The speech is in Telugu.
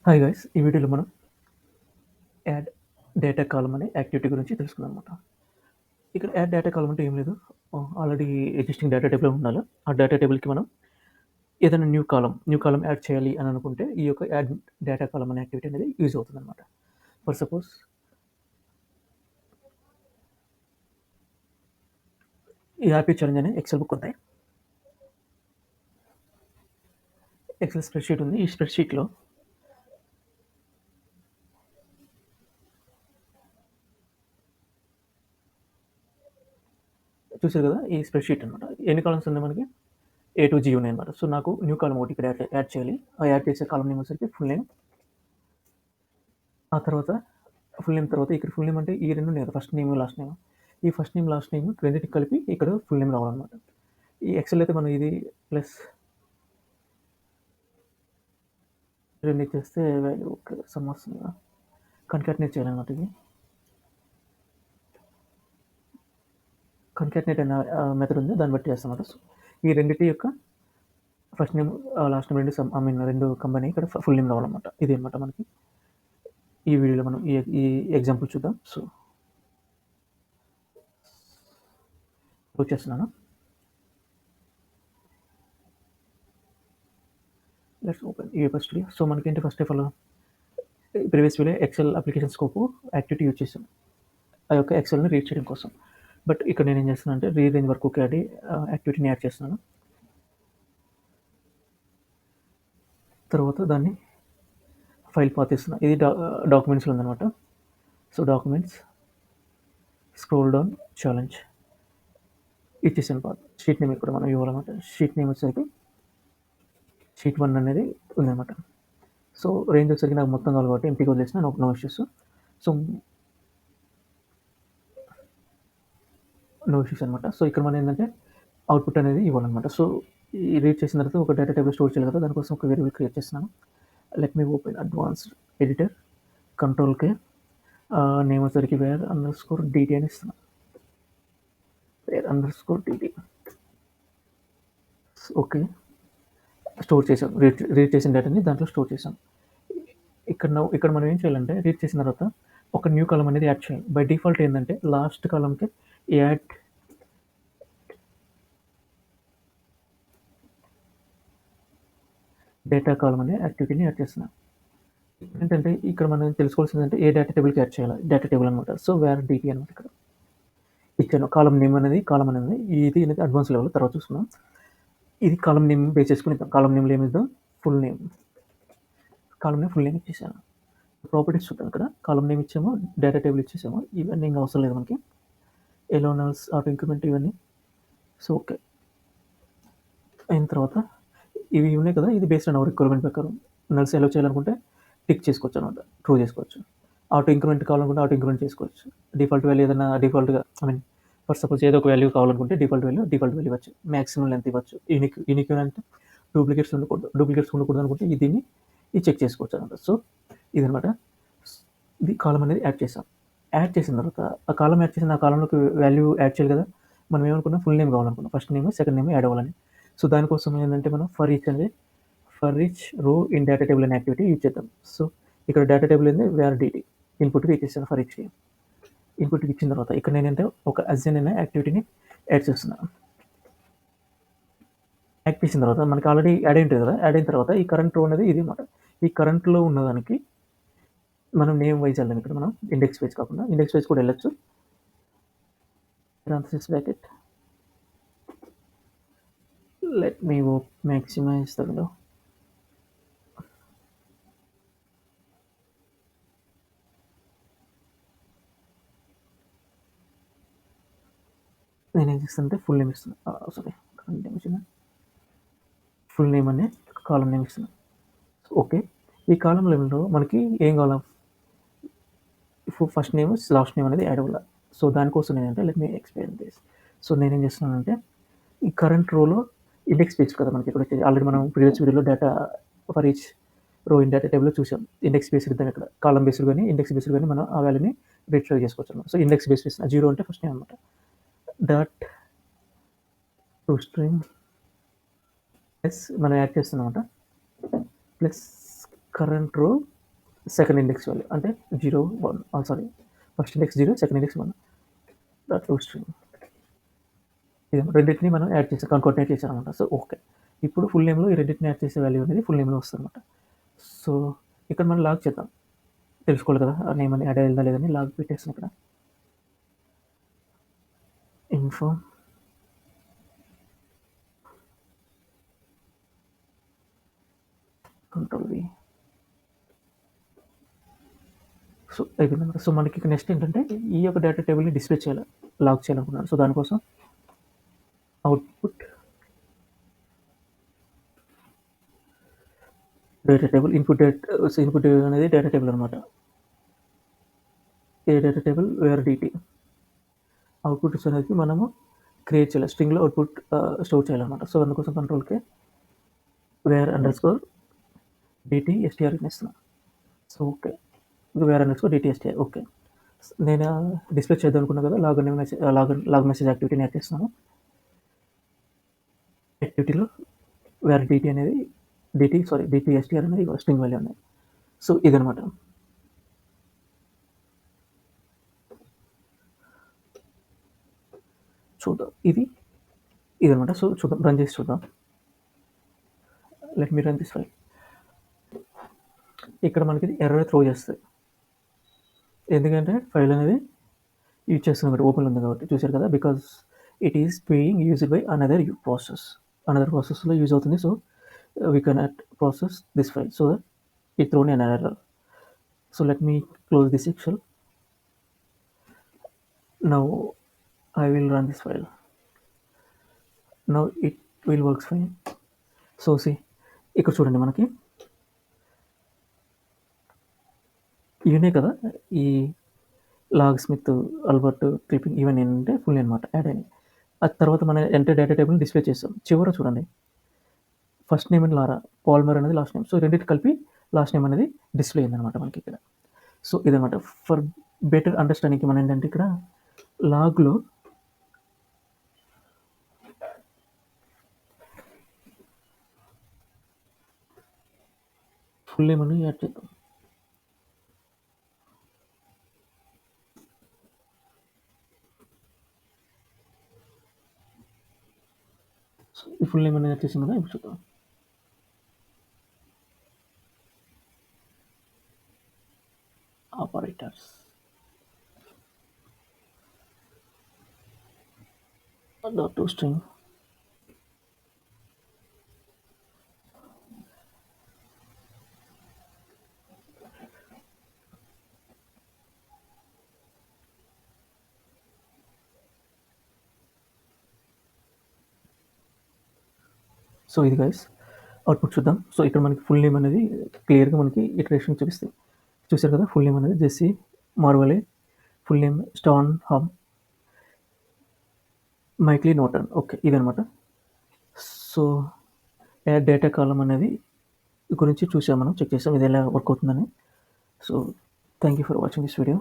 హాయ్ గైస్, ఈ వీడియోలో మనం యాడ్ డేటా కాలమ్ అనే యాక్టివిటీ గురించి తెలుసుకుందాం అనమాట. ఇక్కడ యాడ్ డేటా కాలమ్ అంటే ఏం లేదు, ఆల్రెడీ ఎగ్జిస్టింగ్ డేటా టేబుల్ ఉండాలి. ఆ డేటా టేబుల్కి మనం ఏదైనా న్యూ కాలమ్ యాడ్ చేయాలి అని అనుకుంటే ఈ యొక్క యాడ్ డేటా కాలమ్ అనే యాక్టివిటీ అనేది యూజ్ అవుతుంది అనమాట. ఫర్ సపోజ్ ఈ హ్యాపీ ఛాలెంజ్ అనే ఎక్సెల్ బుక్ ఉంది. ఎక్సెల్ స్ప్రెడ్షీట్ ఉంది. ఈ స్ప్రెడ్షీట్లో చూసారు కదా, ఈ స్ప్రెడ్షీట్ అనమాట. ఎన్ని కాలమ్స్ ఉన్నాయి మనకి? A to G ఉన్నాయి అనమాట. సో నాకు న్యూ కాలమ్ ఒకటి ఇక్కడ యాడ్ చేయాలి. ఆ యాడ్ చేసే కాలమ్ నేమ్ వచ్చేసరికి ఫుల్ నేమ్. ఆ తర్వాత ఫుల్ నేమ్ తర్వాత ఇక్కడ ఫుల్ నేమ్ అంటే ఈ రెండు ఉన్నాయి కదా, ఫస్ట్ నేమ్ లాస్ట్ నేమ్. ఈ ఫస్ట్ నేమ్ లాస్ట్ నేమ్ రెండింటికి కలిపి ఇక్కడ ఫుల్ నేమ్ రావాలన్నమాట. ఈ ఎక్సెల్ అయితే మనం ఇది ప్లస్ రెండు ఇచ్చేస్తే వాల్యూ సమ్ వస్తుంది కదా, కన్కాటినేట్ చేయాలన్నమాట. ఇది కన్కాటినేట్ అనే మెథడ్ ఉంది, దాన్ని బట్టి చేస్తామన్నమాట. సో ఈ రెండింటి యొక్క ఫస్ట్ నేమ్ లాస్ట్ నేమ్ రెండు కంపెనీ ఇక్కడ ఫుల్ నేమ్ రావాలన్నమాట. ఇది అనమాట మనకి ఈ వీడియోలో మనం ఈ ఎగ్జాంపుల్ చూద్దాం. సో వచ్చేస్తున్నాను. Let's open UPS studio. So మనకేంటి, first of all previous video excel application scope activity use చేసాం ఆ యొక్క ఎక్సెల్ని రీడ్ చేయడం కోసం. బట్ ఇక్కడ నేను ఏం చేస్తున్నాను అంటే రీరేంజ్ వర్క్ యాడ్ యాక్టివిటీని యాడ్ చేస్తున్నాను. తర్వాత దాన్ని ఫైల్ పాత్ ఇస్తున్నాను. ఇది డాక్యుమెంట్స్లో ఉందన్నమాట. So documents scroll down challenge ఇచ్చేసాను పాత్. షీట్ నేమ్ ఇక్కడ మనం ఇవ్వాలన్నమాట. షీట్ నేమ్ వచ్చేసరికి షీట్ 1 అనేది ఉందన్నమాట. సో రేంజ్ వచ్చేసరికి నాకు మొత్తం కావాలి కాబట్టి ఎంపీకి వదిలేసిన no issues. So no issues అనమాట. సో ఇక్కడ మనం ఏంటంటే అవుట్పుట్ అనేది ఇవ్వాలన్నమాట. సో ఈ రీడ్ చేసిన తర్వాత ఒక డేటా టేబుల్ స్టోర్ చేయాలి కదా, దానికోసం ఒక వేరియబుల్ క్రియేట్ చేస్తున్నాను. Let me open advanced editor, control K, name వచ్చేసరికి where_dt అని ఇస్తున్నాను. where_dt. ఓకే, స్టోర్ చేసాం. రీడ్ చేసిన డేటాని దాంట్లో స్టోర్ చేసాం. ఇక్కడ మనం ఏం చేయాలంటే రీడ్ చేసిన తర్వాత ఒక న్యూ కాలమ్ అనేది యాడ్ చేయాలి. బై డిఫాల్ట్ ఏంటంటే లాస్ట్ కాలమ్కి యాడ్ డేటా కాలమ్ అనే యాక్టివిటీని యాడ్ చేస్తున్నాం. ఏంటంటే ఇక్కడ మనం తెలుసుకోవాల్సింది అంటే ఏ డేటా టేబుల్కి యాడ్ చేయాలి, డేటా టేబుల్ అనమాట. సో where_dt అనమాట. ఇక్కడ ఇచ్చాను కాలమ్ నేమ్ అనేది, కాలమ్ అనేది ఇది అనేది అడ్వాన్స్ లెవెల్, తర్వాత చూసుకున్నాం. ఇది కాలమ్ నేమ్ బేస్ చేసుకుని కాలమ్ నేమ్ ఏమిద్దాం, full name. Column name full name ఇచ్చేసాను. ప్రాపర్టీస్ చూద్దాం. ఇక్కడ కాలమ్ నేమ్ ఇచ్చాము, డేటా టేబుల్ ఇచ్చేసాము. ఇవన్నీ ఇంకా అవసరం లేదు మనకి. ఎలో నల్స్, ఆటో ఇంక్రిమెంట్ ఇవన్నీ. సో ఓకే అయిన తర్వాత ఇవి ఉన్నాయి కదా, ఇది బేస్డ్ ఆన్ అవర్ రిక్వైర్మెంట్ ప్రకారం నల్స్ ఎలో చేయాలనుకుంటే టిక్ చేసుకోవచ్చు అనమాట, ట్రూ చేసుకోవచ్చు. ఆటో ఇంక్రిమెంట్ కావాలనుకుంటే ఆటో ఇంక్రిమెంట్ చేసుకోవచ్చు. డిఫాల్ట్ వాల్యూ ఏదైనా డిఫాల్ట్గా ఫర్ సపోజ్ ఏదో ఒక వాల్యూ కావాలనుకుంటే డిఫాల్ట్ వాల్యూ ఇవ్వచ్చు. మ్యాక్సిమం లెంత్ ఇవ్వచ్చు. యూనిక్ అంటే డూప్లికేట్స్ ఉండకూడదు అనుకుంటే దీన్ని ఇది చెక్ చేసుకోవచ్చు అనమాట. సో ఇదనమాట. ఇది కాలం అనేది యాడ్ చేసాం. యాడ్ చేసిన తర్వాత ఆ కాలం యాడ్ చేసిన ఆ కాలంలోకి వాల్యూ యాడ్ చేయాలి కదా. మనం ఏమనుకున్నాం, ఫుల్ నేమ్ కావాలనుకున్నాం, first name second name add అవ్వాలని. సో దానికోసం ఏంటంటే మనం for each row in data table అనే యాక్టివిటీ యూజ్ చేద్దాం. సో ఇక్కడ డేటా టేబుల్ ఏంది where_dt ఇన్పుట్కి ఇచ్చేసాను. ఫర్ ఈచ్ ఇన్పుట్కి ఇచ్చిన తర్వాత ఇక్కడ నేనంటే ఒక అజైన్ అనే యాక్టివిటీని యాడ్ చేస్తున్నాను. యాడ్ చేసిన తర్వాత మనకి ఆల్రెడీ యాడ్ అయి ఉంటుంది కదా, యాడ్ అయిన తర్వాత ఈ కరెంట్ రో అనేది ఇది అనమాట. ఈ కరెంట్లో ఉన్నదానికి మనం నేమ్ వైజ్ వెళ్ళాం. ఇక్కడ మనం ఇండెక్స్ వైజ్ కాకుండా ఇండెక్స్ వైజ్ కూడా వెళ్ళొచ్చు. parenthesis bracket, let me maximize the window. నేను ఏం చేస్తానంటే ఫుల్ నేమ్ ఇస్తున్నాను. ఫుల్ నేమ్ అనే కాలం నేమ్ ఇస్తున్నాను. ఓకే, ఈ కాలం లెవెల్లో మనకి ఏం కావాలి, ఫస్ట్ నేమ్ లాస్ట్ నేమ్ అనేది యాడ్ అవ్వాలి. సో దానికోసం ఏంటంటే let me explain this. So నేనేం చేస్తున్నానంటే ఈ కరెంట్ రోలో ఇండెక్స్ పేజ్ కదా మనకి ఇక్కడ వచ్చేది. ఆల్రెడీ మనం ప్రీవియస్ వీడియోలో data for each row in data టేబుల్లో చూసాం. ఇండెక్స్ బేస్డ్ ఇద్దాం. ఇక్కడ కాలం బేస్డ్ కానీ ఇండెక్స్ బేస్డ్ కానీ మనం ఆ వాల్యూని రిట్రైవ్ చేసుకోవచ్చు అనమాట. సో ఇండెక్స్ బేస్డ్ ఇస్తున్నా. 0 అంటే ఫస్ట్ నేమ్ అనమాట. డాట్ టు స్ట్రింగ్ ప్లస్ మనం యాడ్ చేస్తున్నాం అనమాట, ప్లస్ కరెంట్ రో సెకండ్ ఇండెక్స్ వాల్యూ అంటే 0, 1 sorry first index 0, second index 1 dot to string. ఇది రెండింటిని మనం యాడ్ చేసాం, కాన్కాటినేట్ చేసామన్నమాట. సో ఓకే, ఇప్పుడు ఫుల్ నేమ్లో ఈ రెండింటిని యాడ్ చేసే వాల్యూ అనేది ఫుల్ నేమ్లో వస్తుంది అనమాట. సో ఇక్కడ మనం లాగ్ చేద్దాం, తెలుసుకోవాలి కదా ఆ నేమ్ అని యాడ్ అయ్యిందా లేదని. లాగ్ పెట్టేస్తాం ఇక్కడ, ఇన్ఫో కంట్రోల్ వి. సో అయిపోయిందన్నమాట. సో మనకి ఇక్కడ నెక్స్ట్ ఏంటంటే ఈ యొక్క డేటా టేబుల్ని డిస్ప్లే చేయాలి, లాగ్ చేయాలనుకున్నాను. సో దానికోసం అవుట్పుట్ డేటా టేబుల్, ఇన్పుట్ అనేది డేటా టేబుల్ అనమాట. ఏ data table where DT. Output అనేది మనము క్రియేట్ చేయాలి, స్ట్రింగ్లో అవుట్పుట్ స్టోర్ చేయాలన్నమాట. సో అందుకోసం కంట్రోల్కే where underscore DT STR ఇస్తున్నాను. So okay, where underscore DT STR. Okay, నేను డిస్ప్లే చేద్దాం అనుకున్నా కదా, లాగ్ మెసేజ్ యాక్టివిటీని యాడ్ చేస్తున్నాను. యాక్టివిటీలో వేర్ డిటి అనేది డిటి ఎస్టీఆర్ అనేది స్ట్రింగ్ వాల్యూ ఉన్నాయి. సో ఇదనమాట. చూద్దాం, ఇదనమాట. సో చూద్దాం, రన్ చేసి చూద్దాం. Let me run this file. ఇక్కడ మనకి ఎర్రర్ త్రో చేస్తుంది, ఎందుకంటే ఫైల్ అనేది యూజ్ చేస్తుంది కాబట్టి, ఓపెన్ ఉంది కాబట్టి. చూసారు కదా, because it is being used by another ప్రాసెస్లో యూజ్ అవుతుంది. So we cannot process this file, so that it thrown an error. So let me close this section. Now I will run this file. Now it will works fine. So see, ఇక్కడ చూడండి, మనకి ఇవనే కదా ఈ లాగ్ స్మిత్, ఆల్బర్ట్, క్లిప్పింగ్ ఇవన్నీ ఏంటంటే ఫుల్ అనమాట యాడ్ అయినాయి. ఆ తర్వాత మన ఎంటర్ డేటా టేబుల్ని డిస్ప్లే చేస్తాం. చివర చూడండి, first name and Laura, Palmer అనేది లాస్ట్ నేమ్. సో రెండింటి కలిపి లాస్ట్ నేమ్ అనేది డిస్ప్లే అయిందనమాట మనకి ఇక్కడ. సో ఇదనమాట. ఫర్ బెటర్ అండర్స్టాండింగ్కి మనం ఏంటంటే ఇక్కడ లాగ్లో ఫుల్ నేమ్ అని యాడ్ చేద్దాం. సో ఈ ఫుల్ నేమ్ అనేది యాడ్ చేసాం కదా, ఇప్పుడు చూద్దాం. Operators dot to string. So ఇది గైస్ అవుట్పుట్ చూద్దాం. సో ఇక్కడ మనకి ఫుల్ నేమ్ అనేది క్లియర్గా మనకి ఇటరేషన్ చూపిస్తాయి. చూసారు కదా, ఫుల్ నేమ్ అనేది జెస్సీ మార్వలే, ఫుల్ నేమ్ స్టాన్ హామ్, మైక్లీ నోటన్. ఓకే, ఇదనమాట. సో యాడ్ డేటా కాలం అనేది గురించి చూసాం, మనం చెక్ చేసాం ఇది ఎలా వర్క్ అవుతుందని. So thank you for watching this video.